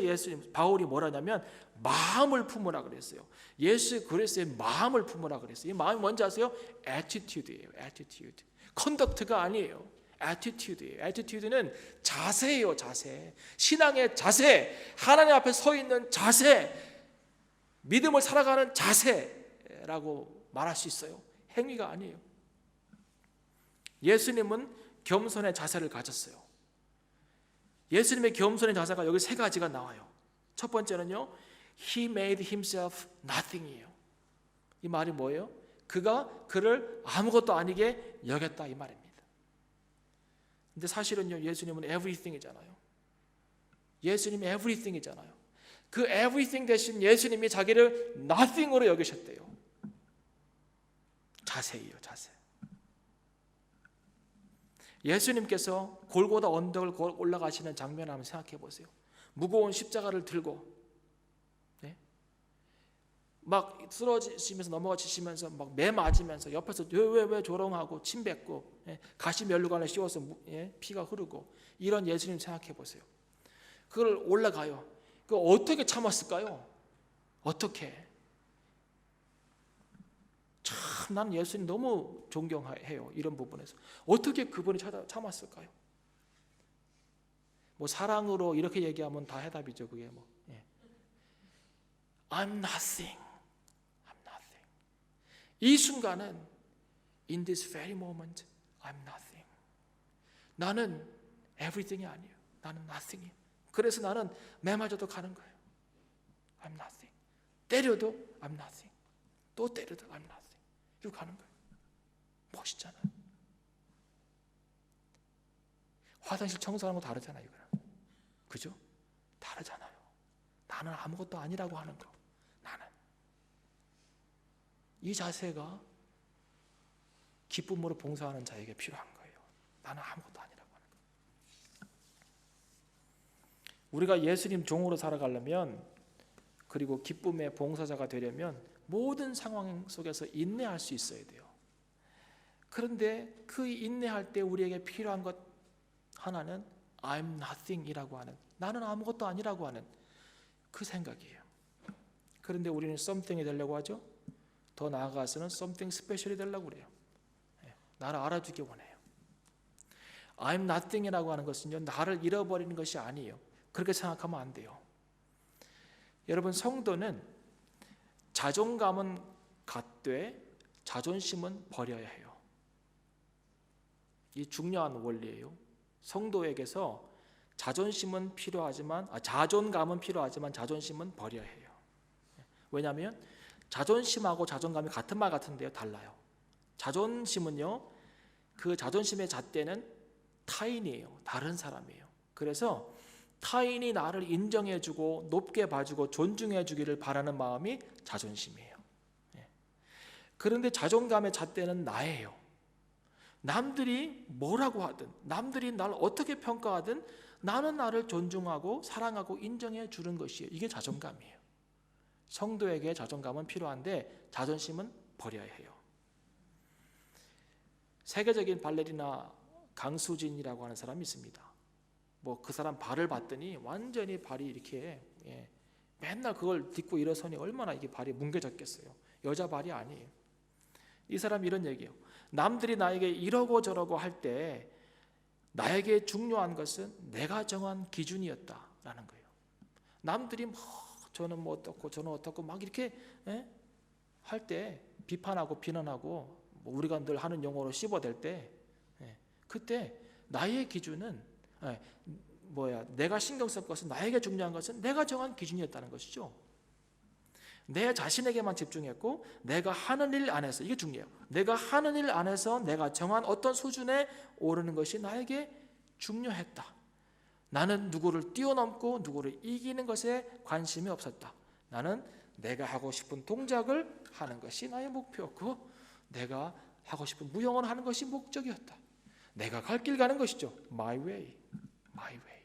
바울이 뭐라냐면 마음을 품으라 그랬어요. 예수 그리스도의 마음을 품으라 그랬어요. 이 마음이 뭔지 아세요? attitude예요. attitude. conduct가 아니에요. attitude예요. attitude는 자세예요. 자세. 신앙의 자세. 하나님 앞에 서 있는 자세. 믿음을 살아가는 자세라고 말할 수 있어요. 행위가 아니에요. 예수님은 겸손의 자세를 가졌어요. 예수님의 겸손의 자세가 여기 세 가지가 나와요. 첫 번째는요, He made himself nothing이에요. 이 말이 뭐예요? 그가 그를 아무것도 아니게 여겼다 이 말입니다. 근데 사실은요, 예수님은 everything이잖아요. 예수님이 everything이잖아요. 그 everything 대신 예수님이 자기를 nothing으로 여기셨대요. 자세예요, 자세. 예수님께서 골고다 언덕을 올라가시는 장면을 한번 생각해 보세요. 무거운 십자가를 들고 막 쓰러지시면서 넘어지시면서 막 매 맞으면서 옆에서 왜 조롱하고 침 뱉고 가시 면류관을 씌워서 피가 흐르고 이런 예수님 생각해 보세요. 그걸 올라가요. 그 어떻게 참았을까요? 어떻게? 참 나는 예수님 너무 존경해요. 이런 부분에서 어떻게 그분이 참았을까요? 뭐 사랑으로 이렇게 얘기하면 다 해답이죠. 그게 뭐 I'm nothing. I'm nothing. 이 순간은 in this very moment I'm nothing. 나는 everything이 아니에요. 나는 nothing이에요. 그래서 나는 매 맞아도 가는 거예요. I'm nothing. 때려도 I'm nothing. 또 때려도 I'm nothing. 이렇게 가는 거예요. 멋있잖아요. 화장실 청소하는 거 다르잖아요. 이거랑. 그죠? 다르잖아요. 나는 아무것도 아니라고 하는 거. 나는. 이 자세가 기쁨으로 봉사하는 자에게 필요한 거예요. 나는 아무것도 아니라고 하는 거. 우리가 예수님 종으로 살아가려면, 그리고 기쁨의 봉사자가 되려면 모든 상황 속에서 인내할 수 있어야 돼요. 그런데 그 인내할 때 우리에게 필요한 것 하나는 I'm nothing이라고 하는, 나는 아무것도 아니라고 하는, 그 생각이에요. 그런데 우리는 something이 되려고 하죠. 더 나아가서는 something special이 되려고 그래요. 나를 알아주기 원해요. I'm nothing이라고 하는 것은요, 나를 잃어버리는 것이 아니에요. 그렇게 생각하면 안 돼요. 여러분, 성도는 자존감은 갖되 자존심은 버려야 해요. 이 중요한 원리예요. 성도에게서 자존감은 필요하지만 자존심은 버려야 해요. 왜냐하면 자존심하고 자존감이 같은 말 같은데요, 달라요. 자존심은요, 그 자존심의 잣대는 타인이에요. 다른 사람이에요. 그래서 타인이 나를 인정해주고 높게 봐주고 존중해주기를 바라는 마음이 자존심이에요. 그런데 자존감의 잣대는 나예요. 남들이 뭐라고 하든, 남들이 나를 어떻게 평가하든 나는 나를 존중하고 사랑하고 인정해 주는 것이에요. 이게 자존감이에요. 성도에게 자존감은 필요한데 자존심은 버려야 해요. 세계적인 발레리나 강수진이라고 하는 사람이 있습니다. 뭐 그 사람 발을 봤더니 완전히 발이 이렇게 맨날 그걸 딛고 일어서니 얼마나 이게 발이 뭉개졌겠어요. 여자 발이 아니에요. 이 사람이 이런 얘기예요. 남들이 나에게 이러고 저러고 할 때 나에게 중요한 것은 내가 정한 기준이었다라는 거예요. 남들이 뭐 저는 뭐 어떻고 저는 어떻고 막 이렇게 할 때 비판하고 비난하고 뭐 우리가 늘 하는 용어로 씹어댈 때 그때 나의 기준은 내가 신경 쓸 것은 나에게 중요한 것은 내가 정한 기준이었다는 것이죠. 내 자신에게만 집중했고 내가 하는 일 안에서, 이게 중요해요. 내가 하는 일 안에서 내가 정한 어떤 수준에 오르는 것이 나에게 중요했다. 나는 누구를 뛰어넘고 누구를 이기는 것에 관심이 없었다. 나는 내가 하고 싶은 동작을 하는 것이 나의 목표였고 내가 하고 싶은 무용을 하는 것이 목적이었다. 내가 갈 길 가는 것이죠. My way, my way.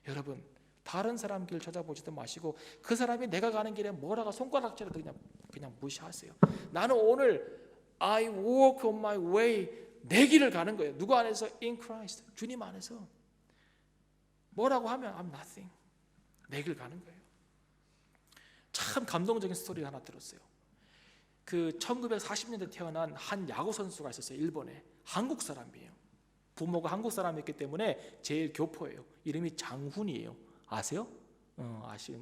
여러분, 다른 사람 길 찾아보지도 마시고 그 사람이 내가 가는 길에 뭐라고 손가락질해도 그냥 무시하세요. 나는 오늘 I walk on my way, 내 길을 가는 거예요. 누구 안에서? In Christ, 주님 안에서. 뭐라고 하면 I'm nothing, 내 길 가는 거예요. 참 감동적인 스토리 하나 들었어요. 그 1940년대 태어난 한 야구 선수가 있었어요. 일본에. 한국 사람이에요. 부모가 한국 사람이었기 때문에 제일 교포예요. 이름이 장훈이에요. 아세요?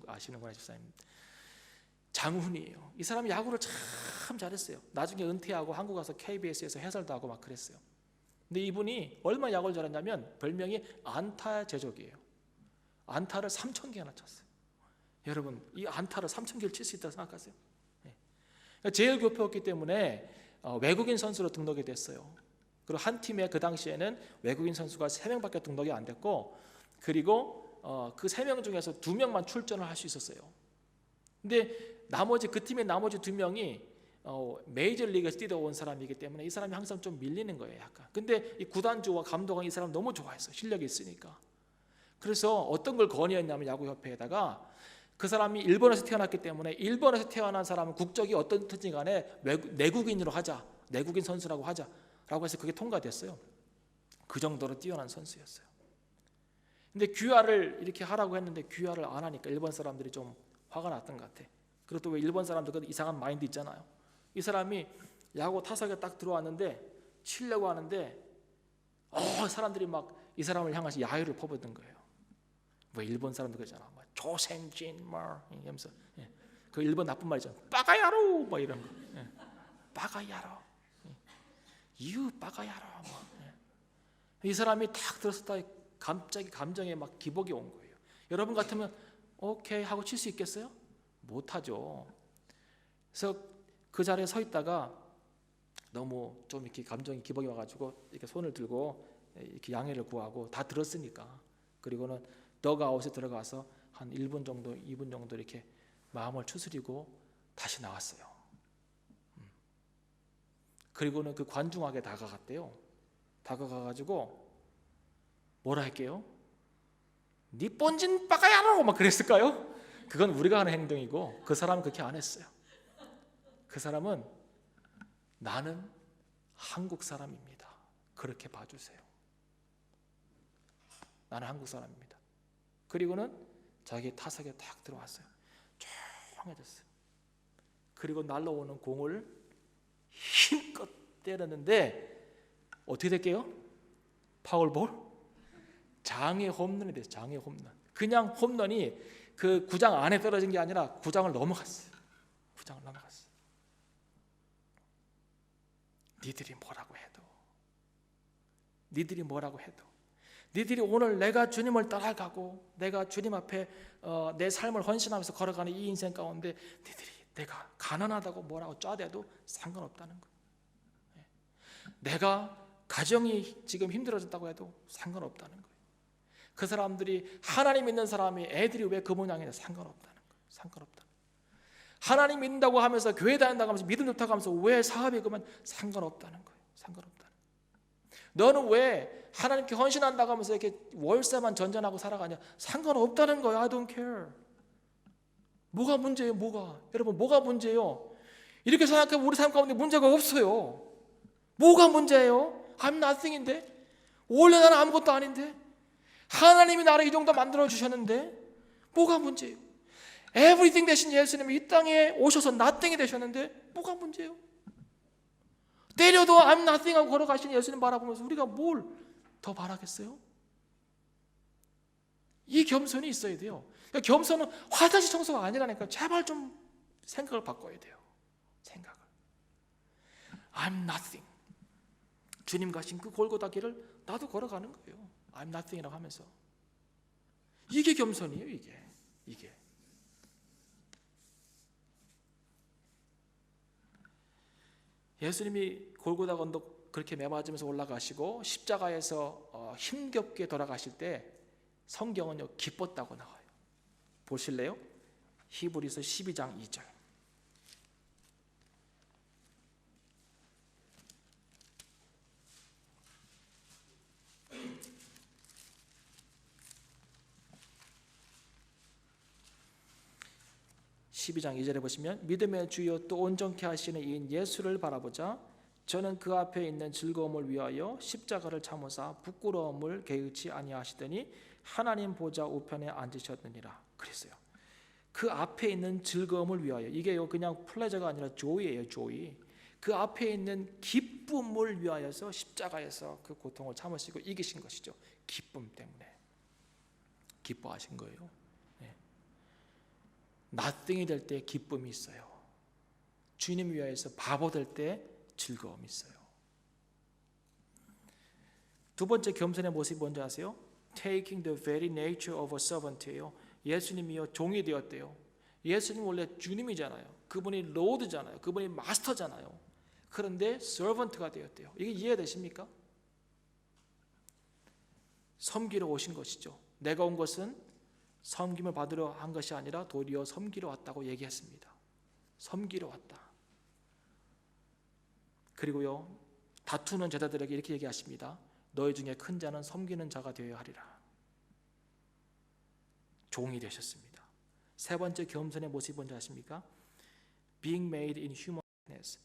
아시는구나 집사님. 장훈이에요. 이 사람이 야구를 참 잘했어요. 나중에 은퇴하고 한국 가서 KBS에서 해설도 하고 막 그랬어요. 근데 이분이 얼마나 야구를 잘했냐면 별명이 안타 제조기예요. 안타를 3,000개나 쳤어요. 여러분, 이 안타를 3,000개를 칠 수 있다고 생각하세요? 제일 교포였기 때문에 외국인 선수로 등록이 됐어요. 그리고 한 팀에 그 당시에는 외국인 선수가 3명밖에 등록이 안 됐고, 그리고 그 3명 중에서 2명만 출전을 할 수 있었어요. 근데 그 팀의 나머지 2명이 메이저리그에서 뛰어온 사람이기 때문에 이 사람이 항상 좀 밀리는 거예요, 약간. 근데 이 구단주와 감독은 이 사람 너무 좋아했어요. 실력이 있으니까. 그래서 어떤 걸 건의했냐면 야구협회에다가 그 사람이 일본에서 태어났기 때문에 일본에서 태어난 사람은 국적이 어떻든지 간에 내국인으로 하자, 내국인 선수라고 하자라고 해서 그게 통과됐어요. 그 정도로 뛰어난 선수였어요. 근데 귀화를 이렇게 하라고 했는데 귀화를 안 하니까 일본 사람들이 좀 화가 났던 것 같아. 그리고 또 왜 일본 사람들 그 이상한 마인드 있잖아요. 이 사람이 야구 타석에 딱 들어왔는데 치려고 하는데 사람들이 막 이 사람을 향해서 야유를 퍼붓는 거예요. 뭐 일본 사람들 그러잖아. 뭐 조생진 뭐 이러면서 그 일본 나쁜 말이죠. 빠가야로 뭐 이런 거. 빠가야로. 이유 빠가야로 뭐. 이 사람이 딱 들었을 때 갑자기 감정에 막 기복이 온 거예요. 여러분 같으면 오케이 하고 칠 수 있겠어요? 못하죠. 그래서 그 자리에 서 있다가 너무 좀 이렇게 감정이 기복이 와가지고 이렇게 손을 들고 이렇게 양해를 구하고 다 들었으니까, 그리고는 더그아웃에 들어가서 한 1분 정도, 2분 정도 이렇게 마음을 추스리고 다시 나왔어요. 그리고는 그 관중에게 다가갔대요. 다가가가지고 뭐라 할게요? 니 뻔진 빠가야로 막 그랬을까요? 그건 우리가 하는 행동이고 그 사람은 그렇게 안 했어요. 그 사람은 나는 한국 사람입니다, 그렇게 봐주세요. 나는 한국 사람입니다. 그리고는 자기 타석에 딱 들어왔어요. 조용해졌어요. 그리고 날라오는 공을 힘껏 때렸는데 어떻게 될게요? 파울볼? 장애 홈런이 됐어요. 장애 홈런. 그냥 홈런이 그 구장 안에 떨어진 게 아니라 구장을 넘어갔어요. 구장을 넘어갔어요. 니들이 뭐라고 해도 니들이 오늘 내가 주님을 따라가고 내가 주님 앞에 내 삶을 헌신하면서 걸어가는 이 인생 가운데 니들이 내가 가난하다고 뭐라고 짜대도 상관없다는 거예요. 내가 가정이 지금 힘들어졌다고 해도 상관없다는 거예요. 그 사람들이 하나님 믿는 사람이 애들이 왜 그 모양이냐 상관없다는 거예요. 상관없다. 하나님 믿는다고 하면서 교회 다닌다고 하면서 믿음 좋다고 하면서 왜 사업이 그러면 상관없다는 거예요. 상관없다는 거예요. 너는 왜 하나님께 헌신한다고 하면서 이렇게 월세만 전전하고 살아가냐? 상관없다는 거예요. I don't care. 뭐가 문제예요? 여러분 뭐가 문제예요? 이렇게 생각하면 우리 삶 가운데 문제가 없어요. 뭐가 문제예요? I'm nothing인데? 원래 나는 아무것도 아닌데? 하나님이 나를 이 정도 만들어 주셨는데 뭐가 문제예요? Everything 대신 예수님이 이 땅에 오셔서 nothing이 되셨는데 뭐가 문제예요? 때려도 I'm nothing 하고 걸어가신 예수님 바라보면서 우리가 뭘 더 바라겠어요? 이 겸손이 있어야 돼요. 그러니까 겸손은 화장실 청소가 아니라니까. 제발 좀 생각을 바꿔야 돼요. 생각을. I'm nothing. 주님 가신 그 골고다 길을 나도 걸어가는 거예요. I'm nothing이라고 하면서. 이게 겸손이에요. 이게. 예수님이 골고다 언덕 그렇게 매맞으면서 올라가시고 십자가에서 힘겹게 돌아가실 때 성경은요 기뻤다고 나와요. 보실래요? 히브리서 12장 2절. (12장 2절에) 보시면 믿음의 주여 또 온전케 하시는 이인 예수를 바라보자 저는 그 앞에 있는 즐거움을 위하여 십자가를 참으사 부끄러움을 개의치 아니하시더니 하나님 보좌 우편에 앉으셨느니라 그랬어요. 그 앞에 있는 즐거움을 위하여. 이게요 그냥 플레저가 아니라 조이예요. 조이. 그 앞에 있는 기쁨을 위하여서 십자가에서 그 고통을 참으시고 이기신 것이죠. 기쁨 때문에 기뻐하신 거예요. nothing이 될 때 기쁨이 있어요. 주님 위하여서 바보 될 때 즐거움이 있어요. 두 번째 겸손의 모습이 뭔지 아세요? Taking the very nature of a servant예요. 예수님이요 종이 되었대요. 예수님 원래 주님이잖아요. 그분이 로드잖아요. 그분이 마스터잖아요. 그런데 servant가 되었대요. 이게 이해되십니까? 섬기러 오신 것이죠. 내가 온 것은 섬김을 받으러 한 것이 아니라 도리어 섬기러 왔다고 얘기했습니다. 섬기러 왔다. 그리고요 다투는 제자들에게 이렇게 얘기하십니다. 너희 중에 큰 자는 섬기는 자가 되어야 하리라. 종이 되셨습니다. 세 번째 겸손의 모습이 뭔지 아십니까? Being made in human likeness.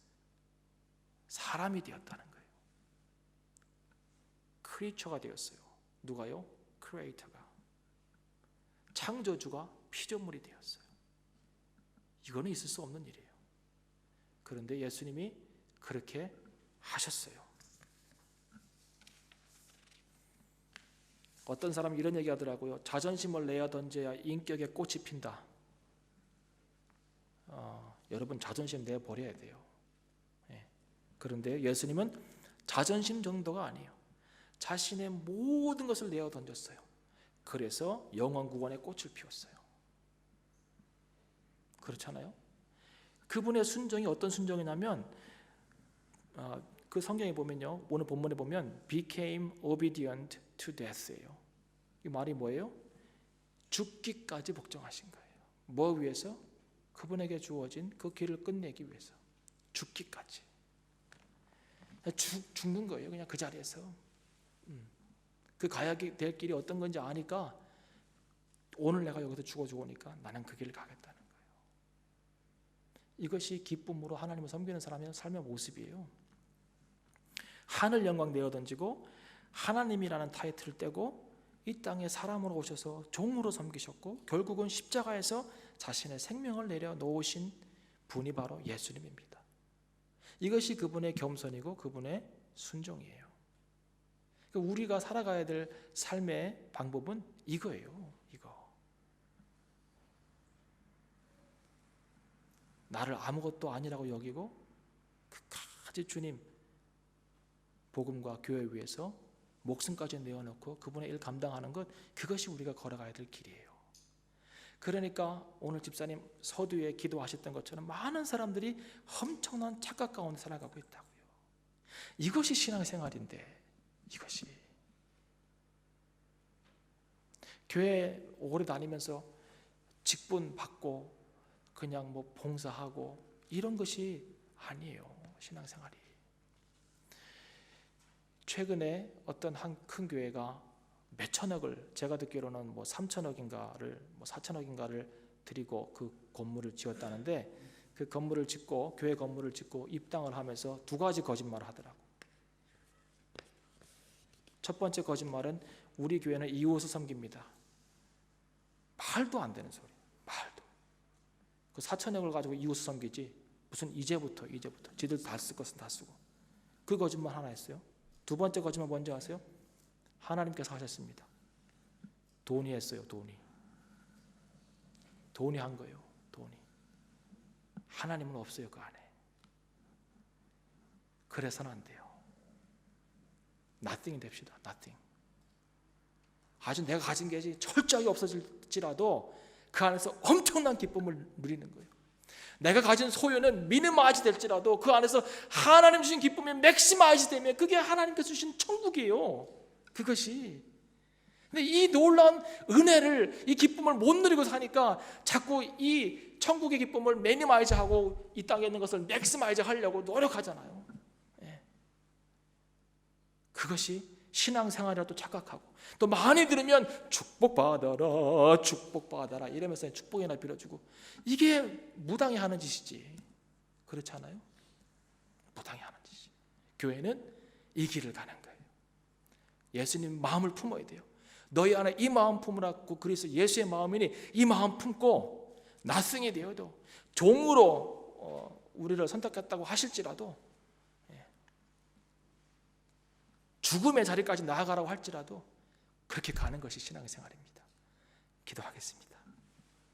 사람이 되었다는 거예요. 크리처가 되었어요. 누가요? 크리에이터가. 창조주가 피조물이 되었어요. 이거는 있을 수 없는 일이에요. 그런데 예수님이 그렇게 하셨어요. 어떤 사람이 이런 얘기 하더라고요. 자존심을 내어 던져야 인격에 꽃이 핀다. 여러분 자존심 내버려야 돼요. 그런데 예수님은 자존심 정도가 아니에요. 자신의 모든 것을 내어 던졌어요. 그래서 영원 구원의 꽃을 피웠어요. 그렇잖아요. 그분의 순종이 어떤 순종이냐면 그 성경에 보면요, 오늘 본문에 보면 became obedient to death예요. 이 말이 뭐예요? 죽기까지 복종하신 거예요. 뭐 위해서? 그분에게 주어진 그 길을 끝내기 위해서. 죽기까지. 죽는 거예요. 그냥 그 자리에서. 그 가야 될 길이 어떤 건지 아니까 오늘 내가 여기서 죽어오니까 나는 그 길을 가겠다는 거예요. 이것이 기쁨으로 하나님을 섬기는 사람의 삶의 모습이에요. 하늘 영광 내어 던지고 하나님이라는 타이틀을 떼고 이 땅에 사람으로 오셔서 종으로 섬기셨고 결국은 십자가에서 자신의 생명을 내려놓으신 분이 바로 예수님입니다. 이것이 그분의 겸손이고 그분의 순종이에요. 우리가 살아가야 될 삶의 방법은 이거예요. 이거. 나를 아무것도 아니라고 여기고 끝까지 주님 복음과 교회 위해서 목숨까지 내어놓고 그분의 일 감당하는 것, 그것이 우리가 걸어가야 될 길이에요. 그러니까 오늘 집사님 서두에 기도하셨던 것처럼 많은 사람들이 엄청난 착각 가운데 살아가고 있다고요. 이것이 신앙생활인데, 이것이 교회 오래 다니면서 직분 받고 그냥 뭐 봉사하고 이런 것이 아니에요. 신앙생활이. 최근에 어떤 한 큰 교회가 몇 천억을, 제가 듣기로는 뭐 3천억인가를 뭐 4천억인가를 드리고 그 건물을 지었다는데, 그 건물을 짓고 교회 건물을 짓고 입당을 하면서 두 가지 거짓말을 하더라고. 첫 번째 거짓말은 우리 교회는 이웃을 섬깁니다. 말도 안 되는 소리. 말도. 그 4천억을 가지고 이웃을 섬기지 무슨 이제부터 지들 다 쓸 것은 다 쓰고. 그 거짓말 하나 했어요. 두 번째 거짓말 뭔지 아세요? 하나님께서 하셨습니다. 돈이 했어요. 돈이 한 거예요. 돈이. 하나님은 없어요. 그 안에. 그래서는 안 돼요. nothing이 됩시다. nothing. 아주 내가 가진 게 철저하게 없어질지라도 그 안에서 엄청난 기쁨을 누리는 거예요. 내가 가진 소유는 미니마이즈 될지라도 그 안에서 하나님 주신 기쁨이 맥시마이즈 되면 그게 하나님께서 주신 천국이에요. 그것이. 근데 이 놀라운 은혜를, 이 기쁨을 못 누리고 사니까 자꾸 이 천국의 기쁨을 미니마이즈하고 이 땅에 있는 것을 맥시마이즈 하려고 노력하잖아요. 예. 그것이 신앙생활이라도 착각하고, 또 많이 들으면 축복받아라 이러면서 축복이나 빌어주고, 이게 무당이 하는 짓이지. 그렇지 않아요? 무당이 하는 짓이. 교회는 이 길을 가는 거예요. 예수님 마음을 품어야 돼요. 너희 안에 이 마음 품으라고, 그래서 예수의 마음이니 이 마음 품고 나승이 되어도 종으로 우리를 선택했다고 하실지라도, 죽음의 자리까지 나아가라고 할지라도 그렇게 가는 것이 신앙생활입니다. 기도하겠습니다.